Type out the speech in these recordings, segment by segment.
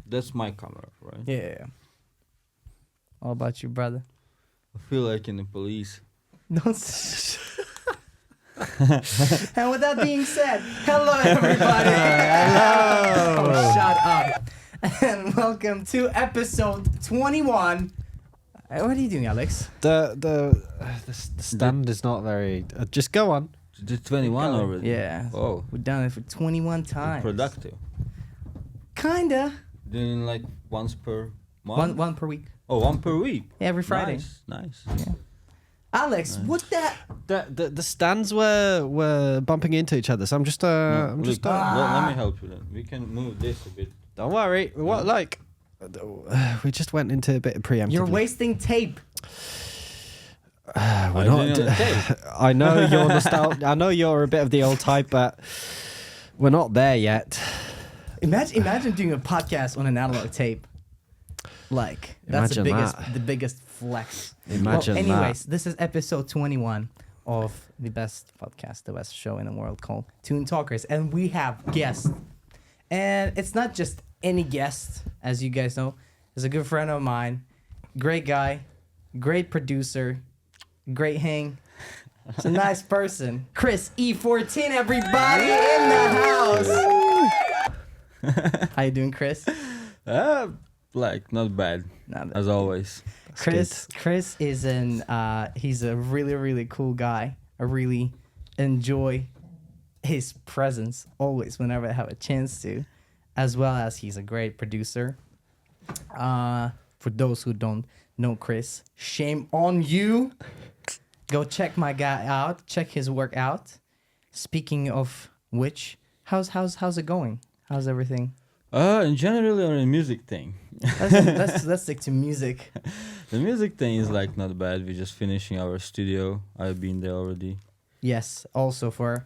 That's my camera, right? Yeah. All about you, brother. I feel like in the police. Don't. And with that being said, hello everybody. Hello. Oh, shut up. And welcome to episode 21. What are you doing, Aleks? The stand is not very. Just go on. The 21 already. Yeah. Oh. We've done it for 21 times. Productive. Kinda. Doing like once per month. One per week. Oh, one per week. Every Friday. Nice. Yeah. Aleks, what that? The stands were bumping into each other, so I'm just Let me help you then. We can move this a bit. Don't worry. What like? We just went into a bit of preemptively. You're wasting tape. We're not. I know you're nostalgic. I know you're a bit of the old type, but we're not there yet. Imagine doing a podcast on an analog tape. Like that's the biggest flex. Imagine well, anyways, this is episode 21 of the best podcast, the best show in the world called Toon Talkers, and we have guests. And it's not just any guest, as you guys know. He's a good friend of mine, great guy, great producer, great hang. He's a nice person. Chris E14, everybody in the house. How you doing, Chris? Like not bad. As always. Chris is he's a really cool guy. I really enjoy his presence always whenever I have a chance to, as well as he's a great producer. For those who don't know Chris, shame on you. Go check my guy out. Check his work out. Speaking of which, how's it going? How's everything? In generally on a music thing. Let's stick to music. The music thing is like not bad. We're just finishing our studio. I've been there already. Yes. Also for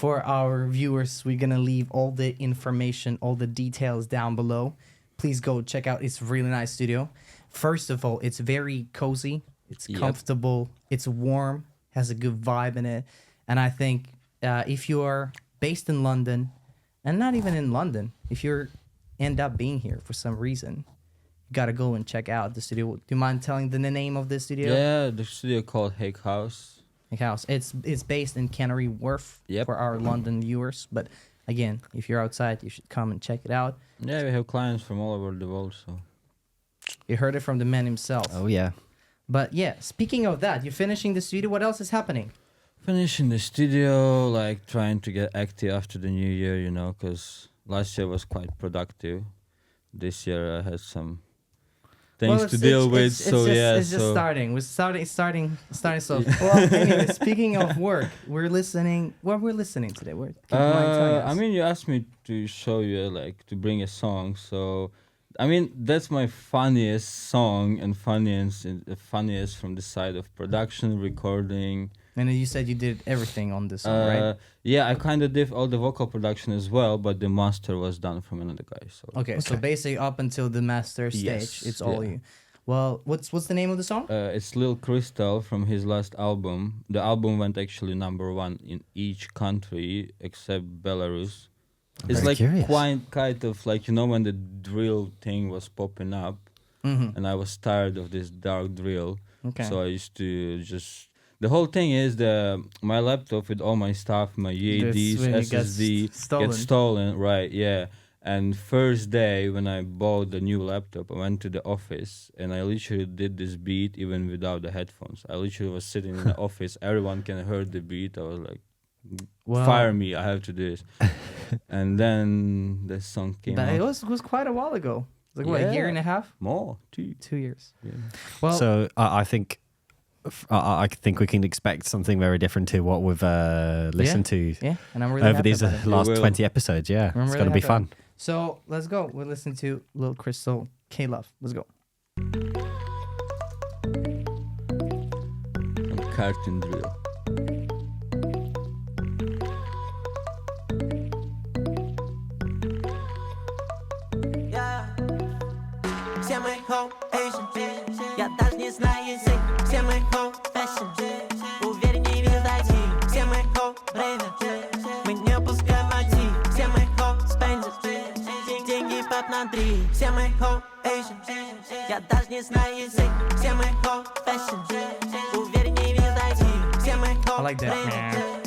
our viewers, we're gonna leave all the information, all the details down below. Please go check out. It's a really nice studio. First of all, it's very cozy. It's comfortable. It's warm. Has a good vibe in it. And I think if you are based in London, and not even in London, if you're end up being here for some reason, you gotta go and check out the studio. Do you mind telling the name of the studio? Yeah, the studio called HagueHouse. HagueHouse. It's based in Canary Wharf for our London viewers. But again, if you're outside, you should come and check it out. Yeah, we have clients from all over the world, so you heard it from the man himself. Oh yeah. But yeah, speaking of that, you're finishing the studio. What else is happening? Finishing the studio, like trying to get active after the new year, you know, because last year was quite productive. This year I had some things to deal with. It's just starting. We're starting slow. Well, anyway, speaking of work, we're listening. What we're listening today? I mean, you asked me to show you, like, to bring a song. So, I mean, that's my funniest song and funniest from the side of production, recording. And you said you did everything on this song, right? Yeah, I kind of did all the vocal production as well, but the master was done from another guy. So okay. So basically up until the master stage, it's all you. Well, what's the name of the song? It's Lil KRYSTALL from his last album. The album went actually #1 in each country except Belarus. It's like kind of like, you know, when the drill thing was popping up, and I was tired of this dark drill. Okay. So I used to just... The whole thing is my laptop with all my stuff, my UADs, SSD, gets stolen, right? Yeah. And first day when I bought the new laptop, I went to the office and I literally did this beat even without the headphones. I literally was sitting in the office, everyone can hear the beat. I was like, fire me, I have to do this. And then the song came out. It was quite a while ago. Like what, a year and a half? More, 2 years. Yeah. Well, so I think we can expect something very different to what we've listened to and I'm really over these last 20 episodes. Yeah, it's going to be fun. So let's go. We'll listen to Lil KRYSTALL, K-Love. Let's go. Cartoon drill. Все мои home Asian. Я даже не знаю язык. Все мои home fashion. Увереннее вижу зайти. Все мои home время. Мы не упускаем найти. Все мои home spenders. Деньги под надо. 3. Все мы whole Asian. Я даже не знаю язык. Все мы whole fashion. Увереннее вниз дойти. Все мы I whole like that.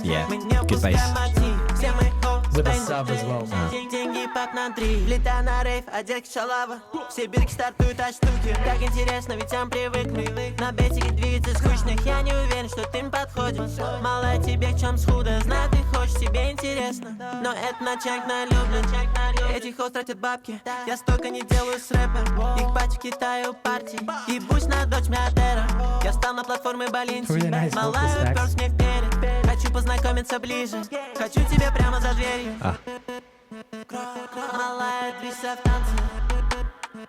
Yeah, Мы не good bass. упускаем мотив. Все мы whole With a spend. sub as well. Деньги пак на 3. Летаю на рейв, одеть шалава. Все бирки стартуют от штуки. Так интересно, ведь сам привыкли. На бетике двигаться скучных. Я не уверен, что ты им подходишь. Мало тебе в чем схудо. Знаю, ты хочешь, тебе интересно. Но это начальник налюблен. Эти хост тратят бабки. Я столько не делаю с рэпа. Их пати в Китае у партии. Ебусь на дочь миллиардера. Я стал на платформе Балинси. Really nice vocal Малая stacks. уперс мне вперед. Хочу познакомиться ближе. Хочу тебя прямо за дверью. Малая, двися в танце.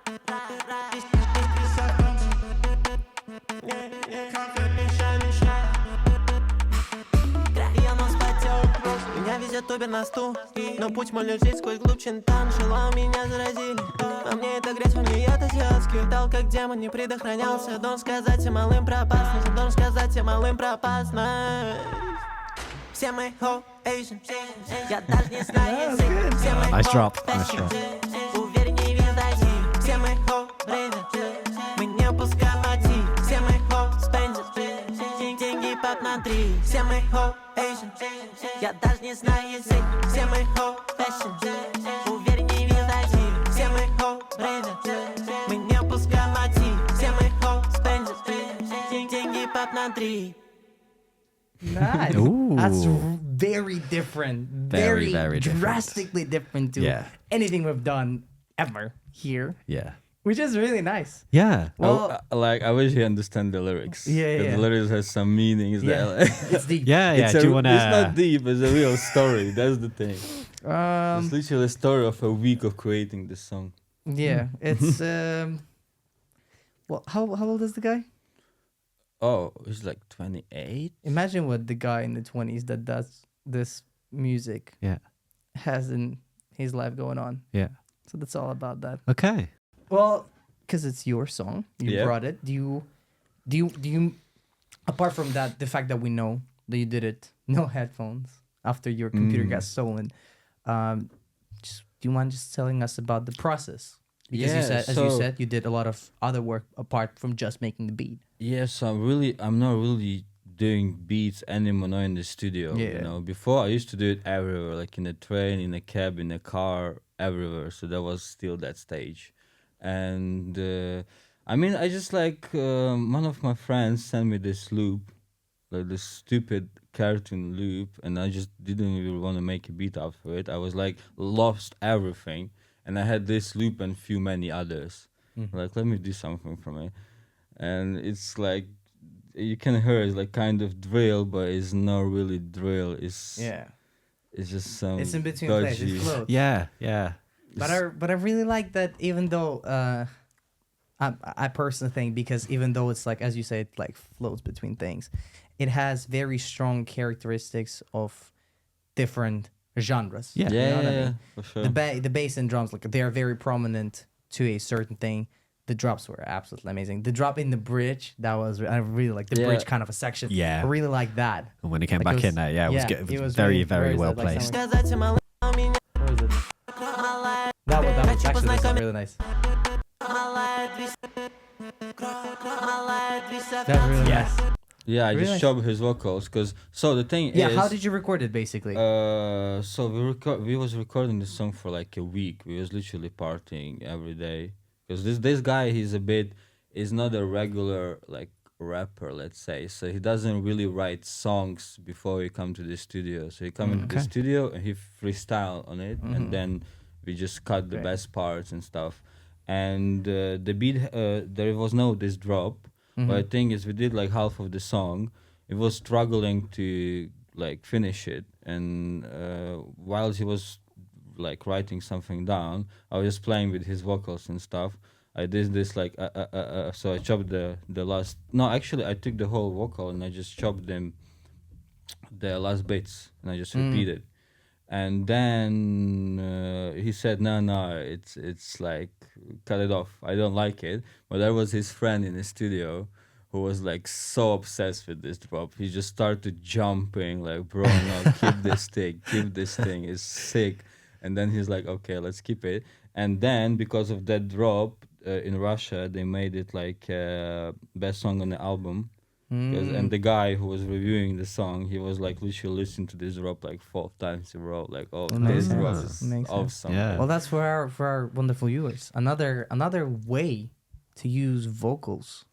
Я нос потек. Меня везет Убер на стул. Но путь мой лежит сквозь глубь Чинтан. Шелом меня заразили. А мне эта грязь, во мне яд азиатский. Дал как демон, не предохранялся. Должен сказать всем малым про опасность. Должен сказать всем малым про опасность. Все мы whole Asian. Я даже не знаю язык. Все мы Nice whole drop, nice fashion. drop. Увереннее вниз дойти. Все мы whole рейвер. Мы не упускаем мотив. Все мы whole spender. Деньги пак на 3. Все мы whole Asian. Я даже не знаю язык. Все мы whole fashion. Увереннее вниз дойти. Все мы whole рейвер. Мы не упускаем мотив. Все мы whole spender. Деньги пак на 3. Nice. Ooh. That's very different. Very, very different. drastically different to Yeah. anything we've done ever here, Yeah. which is really nice. Yeah. Well, Like I wish you understand the lyrics. Yeah, 'Cause yeah. the lyrics has some meanings. yeah, That, it's deep. Yeah, yeah. it's Do you want It's not to? deep. It's a real story. That's the thing. Um, It's literally a story of a week of creating this song. yeah, it's well, how old is the guy? Oh, he's like 28. Imagine what the guy in the 20s that does this music Yeah. has in his life going on. Yeah. So that's all about that. Okay. Well, because it's your song, you Yeah. brought it. Do you? Apart from that, the fact that we know that you did it, no headphones after your computer got stolen. Do you mind just telling us about the process? Because you Yeah, said, as you so- said, you did a lot of other work apart from just making the beat. Yes, I'm not really doing beats anymore now in the studio. Yeah. You know, before I used to do it everywhere, like in a train, in a cab, in a car, everywhere. So that was still that stage. And I mean, I just like one of my friends sent me this loop, like this stupid cartoon loop, and I just didn't even want to make a beat after it. I was like lost everything, and I had this loop and few many others. Like, let me do something from it, and it's like you can hear it's like kind of drill, but it's not really drill. It's just some. It's in between places. dodgy- It floats. Yeah. Yeah. But I really like that, even though I personally think, because even though it's like, as you say, it like floats between things, it has very strong characteristics of different genres. Yeah. You know what I Yeah, mean? for sure. The bass and drums, like, they are very prominent to a certain thing. The drops were absolutely amazing. The drop in the bridge, that was I really like the Yeah. bridge kind of a section. Yeah. I really like that. And when it came Like, back it was- in there, yeah, it was yeah, good. It it was was very, really- very where is well that, like, placed. Сказать всем малым меня. Where is it? Малая, That was хочу actually this is познакомиться. really nice. Малая, двися. Малая, двися в That's really Yeah. nice. Yeah, I Really? just chopped his vocals because. So the thing Yeah, is, how did you record it basically? So we was recording this song for like a week. We was literally partying every day because this guy is not a regular like rapper, let's say. So he doesn't really write songs before he come to the studio. So he come into the Okay. studio and he freestyle on it, and then we just cut the Great. best parts and stuff. And the beat, there was no this drop. But the thing is, we did like half of the song. It was struggling to like finish it, and while he was like writing something down, I was just playing with his vocals and stuff. I did this like so I chopped the last. No, actually, I took the whole vocal and I just chopped them, the last bits, and I just repeated. And then he said, no, it's like, cut it off. I don't like it. But there was his friend in the studio who was like so obsessed with this drop. He just started jumping like, bro, no, keep this thing, it's sick. And then he's like, okay, let's keep it. And then because of that drop in Russia, they made it like best song on the album. And the guy who was reviewing the song, he was like literally listening to this drop like 4 times in a row. Like, oh, this drop is awesome. Yeah. Well, that's for our wonderful viewers. Another way to use vocals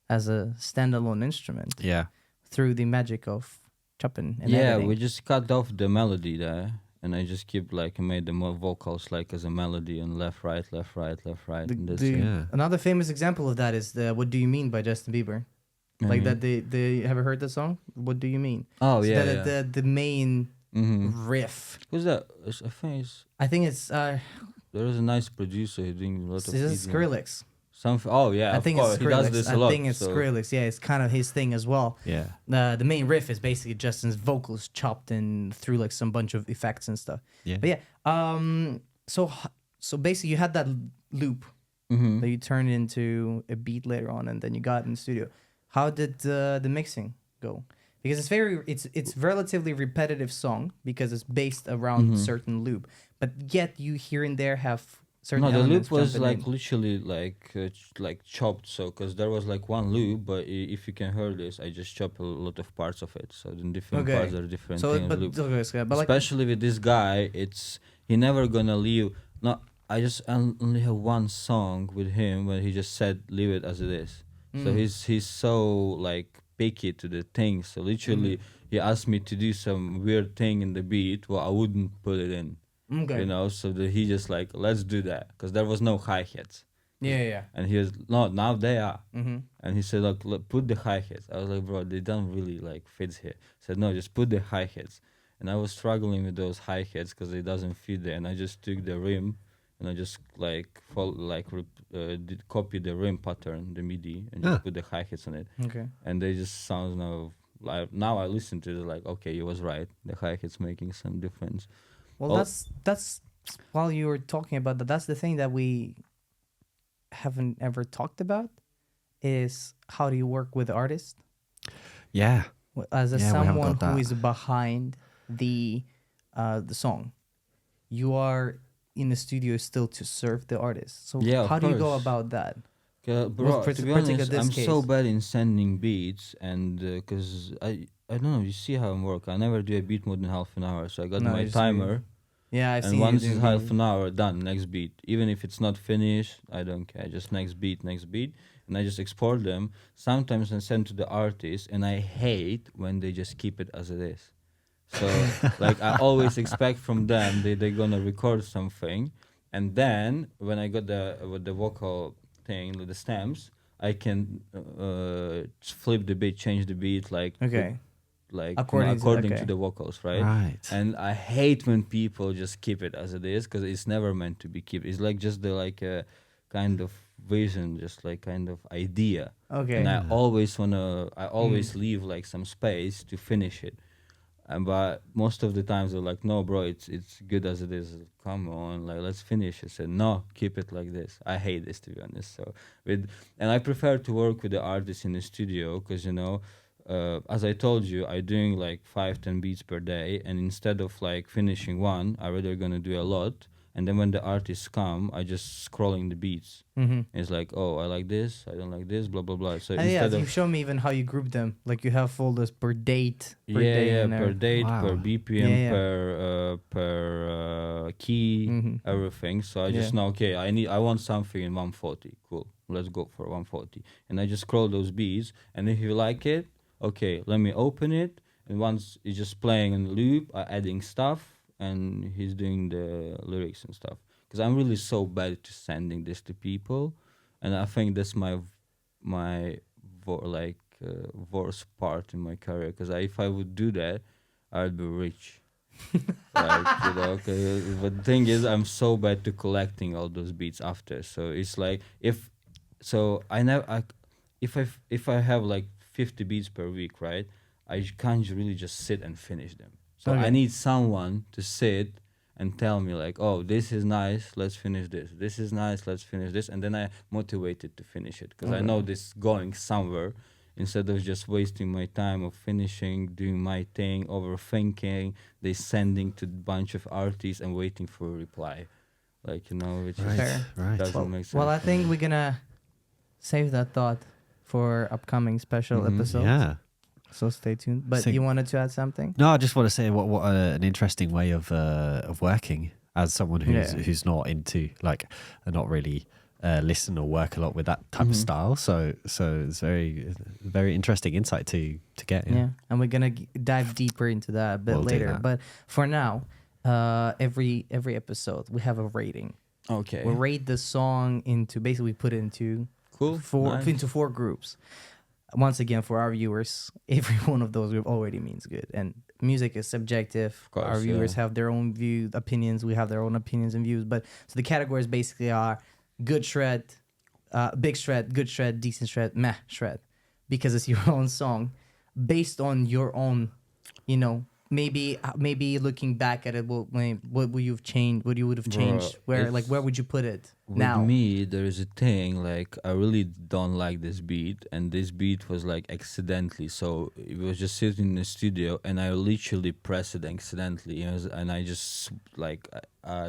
as a standalone instrument Yeah. through the magic of chopping and Yeah, editing. we just cut off the melody there, and I just keep like made the more vocals like as a melody and left, right, left, right, left, right. And that's it. Yeah. Another famous example of that is the "What Do You Mean" by Justin Bieber. Like that, they have you heard the song? What do you mean? Oh So yeah, that, yeah. the main Mm-hmm. riff. Who's that? I think I think it's there is a nice producer who doing a lot of. this is EDM. Skrillex. Oh yeah, I of think course. it's He Skrillex. does this a lot. I think it's so- Skrillex. Yeah, it's kind of his thing as well. Yeah. The main riff is basically Justin's vocals chopped in through like some bunch of effects and stuff. Yeah. But yeah, so basically you had that loop Mhm. that you turned into a beat later on, and then you got in the studio. How did the mixing go? Because it's relatively repetitive song because it's based around certain loop, but yet you here and there have certain. No, the elements loop was jumping like in. literally like chopped. So because there was like one loop, but if you can hear this, I just chop a lot of parts of it. So the different Okay. parts are different. So, things, but, loop. okay, so, but like Especially with this guy, he never gonna leave. No, I just only have one song with him where he just said leave it as it is. So he's so like picky to the thing. So literally he asked me to do some weird thing in the beat, well I wouldn't put it in. okay, You know, so that he just like let's do that because there was no hi-hats. yeah. And he was no, now they are. Mm-hmm. And he said, look, put the hi-hats. I was like, bro, they don't really like fit here. He said, no, just put the hi-hats. And I was struggling with those hi-hats because it doesn't fit there. And I just took the rim and I just copy the rim pattern, the MIDI, and just put the hi-hats on it. Okay. And they just sounds now I listen to it like, okay, he was right. The hi-hats making some difference. Well, Oh. that's while you were talking about that, that's the thing that we haven't ever talked about is how do you work with artists Yeah. as a Yeah, we haven't someone got who that. is behind the song. You are in the studio still to serve the artist. So Yeah, of how do you go course. about that? Bro, With to be particular honest, this I'm so case. bad in sending beats, and because I don't know, you see how I work. I never do a beat more than half an hour, so I got No, my you see- timer, Yeah, I've and seen once you it's do half an hour, done, next beat. Even if it's not finished, I don't care. Just next beat, and I just export them. Sometimes I send to the artist, and I hate when they just keep it as it is. So like I always expect from them they're gonna record something, and then when I got the vocal thing with the stems, I can flip the beat, change the beat, like Okay. according okay. to the vocals, right? Right. And I hate when people just keep it as it is because it's never meant to be kept. It's like just the like a kind of vision, just like kind of idea. Okay. And I always leave like some space to finish it. But most of the times they're like, no, bro, it's good as it is. Come on, like let's finish. I said, no, keep it like this. I hate this, to be honest. So and I prefer to work with the artist in the studio because as I told you, I'm doing like 5-10 beats per day, and instead of like finishing one, I rather gonna do a lot. And then when the artists come, I just scrolling the beats. Mm-hmm. It's like, oh, I like this, I don't like this, blah blah blah. So Yeah, instead you of show me even how you group them. Like you have folders per date. Per yeah, day in per there. date, Wow. per BPM, Yeah, yeah. per key, Mhm. everything. So I just Yeah. know, okay, I want something in 140. Cool, let's go for 140. And I just scroll those beats, and if you like it, okay, let me open it. And once it's just playing in loop, adding stuff, and he's doing the lyrics and stuff. Because I'm really so bad to sending this to people, and I think that's my worst part in my career. Because if I would do that, I'd be rich. But the thing is, I'm so bad to collecting all those beats after. So it's like if I have like 50 beats per week, right? I can't really just sit and finish them. So I Okay. need someone to sit and tell me like, oh, this is nice, let's finish this. This is nice, let's finish this. And then I motivated to finish it because I know this going somewhere instead of just wasting my time of finishing, doing my thing, overthinking, they sending to a bunch of artists and waiting for a reply. like which Fair. doesn't make sense. Well, I for think me. we're gonna save that thought for upcoming special episodes. Yeah. So stay tuned. But So- you wanted to add something? No, I just want to say what an interesting way of working as someone who's not into not really listen or work a lot with that type of style. So it's very interesting insight to get. Yeah. And we're gonna dive deeper into that a bit We'll do later. that. But for now, every episode we have a rating. Okay. We rate the song into basically put it into Cool. Nice. into 4 groups. Once again, for our viewers, every one of those group already means good. And music is subjective. course, Our viewers yeah. have their own opinions. We have their own opinions and views. But so the categories basically are good shred, big shred, good shred, decent shred, meh shred, because it's your own song, based on your own, maybe looking back at it, what would you've changed? What you would have changed? Where would you put it With now? me, there is a thing like I really don't like this beat, and this beat was like accidentally. So it was just sitting in the studio, and I literally pressed it accidentally, and I just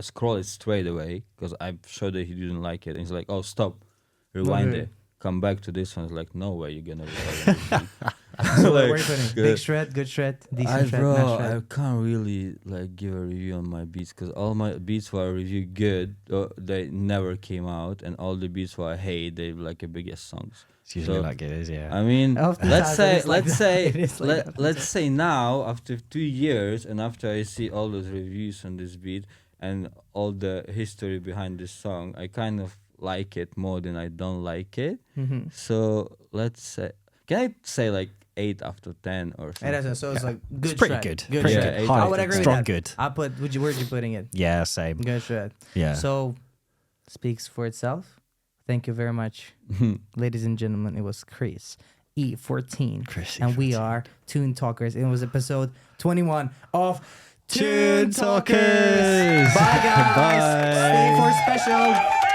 scroll it straight away because I'm sure that he didn't like it. And he's like, "Oh, stop, rewind Okay. it, come back to this one." It's like, "No way, you're gonna." Rewind this beat." So Like, where are you putting? Big shred, good shred, decent shred, meh I shred. can't really give a review on my beats because all my beats were reviewed good, they never came out, and all the beats where I hate, they like the biggest songs. It's usually So, like it is, yeah. I mean, Oftentimes let's it say is like that. It is like that. let's say now after 2 years, and after I see all those reviews on this beat and all the history behind this song, I kind of like it more than I don't like it. Mm-hmm. So let's say, can I say like 8 after 10 or something? So it's like good It's pretty shred. good. Good Pretty Yeah, shred. good. eight High, I would agree with strong that. good. I put. Where'd you putting it? Yeah, same. Good shred. Yeah. So speaks for itself. Thank you very much, ladies and gentlemen. It was Chris E14, Chris and we E14. are Tune Talkers. It was episode 21 of Tune Talkers. Bye guys. Bye. Stay for special.